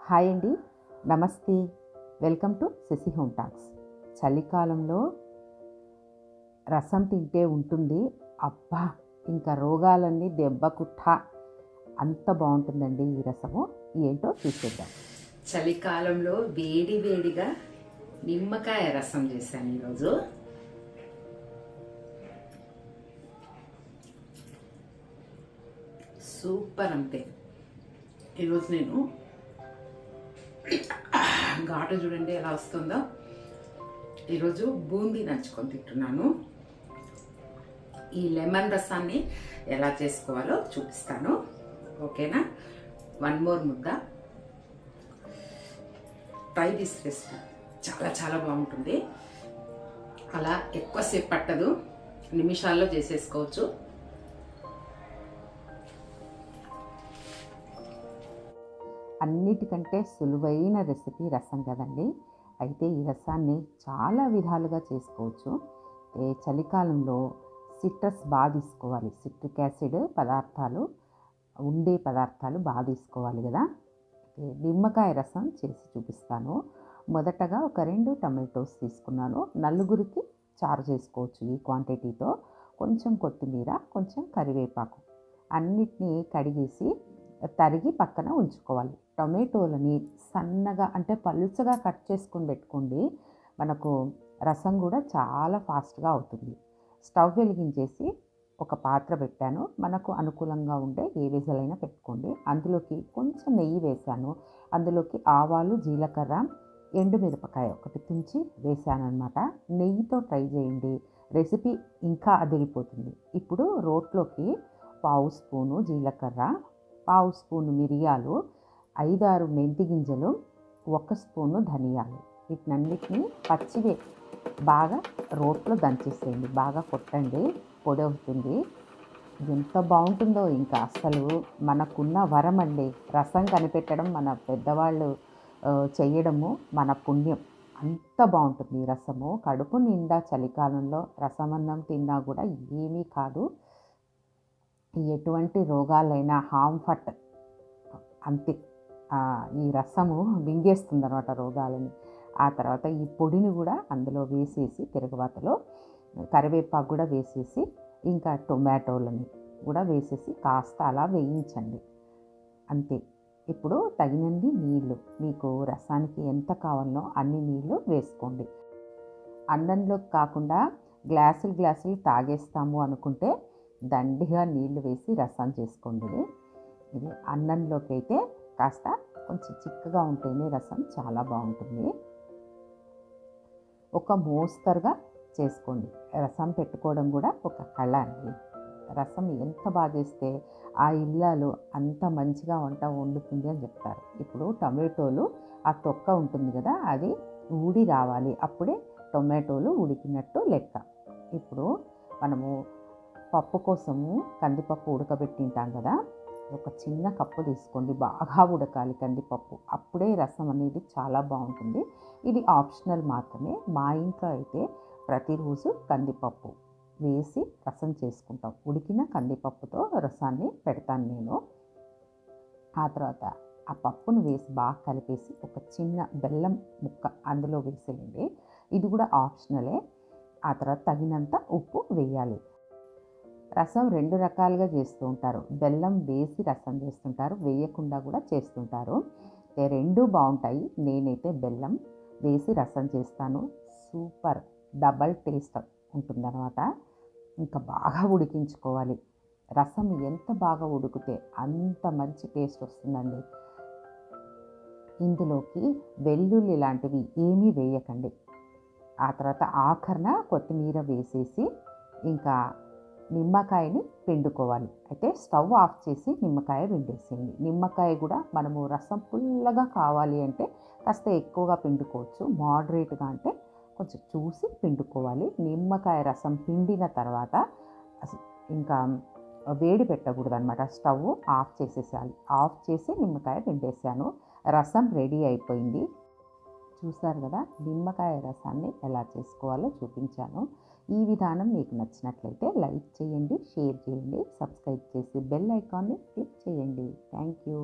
Hi అండి, నమస్తే. Welcome to Shashi home talks. చలికాలంలో రసం తింటే ఉంటుంది, అబ్బా ఇంకా రోగాలన్నీ దెబ్బకుట్ట, అంత బాగుంటుందండి ఈ రసము. ఏంటో చూసేద్దాం. చలికాలంలో వేడి వేడిగా నిమ్మకాయ రసం చేశాను ఈరోజు. సూపర్. అంతే ఈరోజు నేను ఘాటు చూడండి ఎలా వస్తుందో. ఈరోజు బూందీ నంచుకొని తింటున్నాను. ఈ లెమన్ రసాన్ని ఎలా చేసుకోవాలో చూపిస్తాను, ఓకేనా? వన్ మోర్ ముద్ద. ట్రై దిస్ రెసిపీ, చాలా చాలా బాగుంటుంది. అలా ఎక్కువసేపు పట్టదు, నిమిషాల్లో చేసేసుకోవచ్చు. అన్నిటికంటే సులువైన రెసిపీ రసం కదండి. అయితే ఈ రసాన్ని చాలా విధాలుగా చేసుకోవచ్చు. చలికాలంలో సిట్రస్ బాగా తీసుకోవాలి, సిట్రిక్ యాసిడ్ పదార్థాలు ఉండే పదార్థాలు బాగా తీసుకోవాలి కదా. నిమ్మకాయ రసం చేసి చూపిస్తాను. మొదటగా ఒక 2 టమాటోస్ తీసుకున్నాను. నలుగురికి చారు చేసుకోవచ్చు ఈ క్వాంటిటీతో. కొంచెం కొత్తిమీర, కొంచెం కరివేపాకు, అన్నిటినీ కడిగేసి తరిగి పక్కన ఉంచుకోవాలి. టొమాటోలని సన్నగా అంటే పలుచగా కట్ చేసుకొని పెట్టుకోండి, మనకు రసం కూడా చాలా ఫాస్ట్గా అవుతుంది. స్టవ్ వెలిగించేసి ఒక పాత్ర పెట్టాను. మనకు అనుకూలంగా ఉండే ఏ వెజలైనా పెట్టుకోండి. అందులోకి కొంచెం నెయ్యి వేశాను. అందులోకి ఆవాలు, జీలకర్ర, ఎండుమిరపకాయ ఒకటి తుంచి వేశానమాట. నెయ్యితో ట్రై చేయండి, రెసిపీ ఇంకా అదిరిపోతుంది. ఇప్పుడు రోట్లోకి 1/2 స్పూను జీలకర్ర, 1/2 స్పూను మిరియాలు, 5-6 మెంతి గింజలు, 1 స్పూను ధనియాలు, వీటినన్నిటిని పచ్చివే బాగా రోట్లో దంచేసేయండి. బాగా కొట్టండి, పొడి అవుతుంది. ఎంత బాగుంటుందో ఇంకా అస్సలు మనకున్న వరం అండి. రసం కనిపెట్టడం మన పెద్దవాళ్ళు చేయడము మన పుణ్యం. అంత బాగుంటుంది ఈ రసము. కడుపు నిండా చలికాలంలో రసమన్నం తిన్నా కూడా ఏమీ కాదు. ఎటువంటి రోగాలైనా హార్మ్ఫట్ అంతే. ఈ రసము మింగేస్తుంది అన్నమాట రోగాలని. ఆ తర్వాత ఈ పొడిని కూడా అందులో వేసేసి, తిరగబాతలో కరివేపాకు కూడా వేసేసి, ఇంకా టొమాటోలని కూడా వేసేసి కాస్త అలా వేయించండి, అంతే. ఇప్పుడు తగినన్ని నీళ్ళు, మీకు రసానికి ఎంత కావాలో అన్ని నీళ్ళు వేసుకోండి. అన్నంలో కాకుండా గ్లాసులు తాగేస్తాము అనుకుంటే దండిగా నీళ్లు వేసి రసం చేసుకోండి. ఇది అన్నంలోకి అయితే కాస్త కొంచెం చిక్కగా ఉంటేనే రసం చాలా బాగుంటుంది. ఒక మోస్తరుగా చేసుకోండి. రసం పెట్టుకోవడం కూడా ఒక కళ అండి. రసం ఎంత బాగా చేస్తే ఆ ఇల్లాలు అంత మంచిగా వంట వండుతుంది అని చెప్తారు. ఇప్పుడు టమాటోలు ఆ తొక్క ఉంటుంది కదా, అది ఊడి రావాలి, అప్పుడే టొమాటోలు ఉడికినట్టు లెక్క. ఇప్పుడు మనము పప్పు కోసము కందిపప్పు ఉడకబెట్టింటాం కదా, ఒక చిన్న కప్పు తీసుకోండి. బాగా ఉడకాలి కందిపప్పు, అప్పుడే రసం అనేది చాలా బాగుంటుంది. ఇది ఆప్షనల్ మాత్రమే. మా ఇంట్లో అయితే ప్రతిరోజు కందిపప్పు వేసి రసం చేసుకుంటాం. ఉడికిన కందిపప్పుతో రసాన్ని పెడతాను నేను. ఆ తర్వాత ఆ పప్పును వేసి బాగా కలిపేసి ఒక చిన్న బెల్లం ముక్క అందులో వేసేయండి. ఇది కూడా ఆప్షనలే. ఆ తర్వాత తగినంత ఉప్పు వేయాలి. రసం 2 రకాలుగా చేస్తూ ఉంటారు. బెల్లం వేసి రసం చేస్తుంటారు, వేయకుండా కూడా చేస్తుంటారు. రెండూ బాగుంటాయి. నేనైతే బెల్లం వేసి రసం చేస్తాను. సూపర్, డబల్ టేస్ట్ ఉంటుందన్నమాట. ఇంకా బాగా ఉడికించుకోవాలి. రసం ఎంత బాగా ఉడికితే అంత మంచి టేస్ట్ వస్తుందండి. ఇందులోకి వెల్లుల్లి లాంటివి ఏమీ వేయకండి. ఆ తర్వాత ఆఖరణ కొత్తిమీర వేసేసి ఇంకా నిమ్మకాయని పిండుకోవాలి. అయితే స్టవ్ ఆఫ్ చేసి నిమ్మకాయ పిండేసేయండి. నిమ్మకాయ కూడా మనము రసం పుల్లగా కావాలి అంటే కాస్త ఎక్కువగా పిండుకోవచ్చు, మోడరేట్గా అంటే కొంచెం చూసి పిండుకోవాలి. నిమ్మకాయ రసం పిండిన తర్వాత ఇంకా వేడి పెట్టకూడదు అనమాట. Stove off చేసేసాలి. ఆఫ్ చేసి నిమ్మకాయ పిండేసాను. రసం రెడీ అయిపోయింది. చూసారు కదా, నిమ్మకాయ రసాన్ని ఎలా చేసుకోవాలో చూపించాను. ఈ విధానం మీకు నచ్చినట్లయితే లైక్ చేయండి, షేర్ చేయండి, సబ్స్క్రైబ్ చేసి బెల్ ఐకాన్ని క్లిక్ చేయండి. Thank you.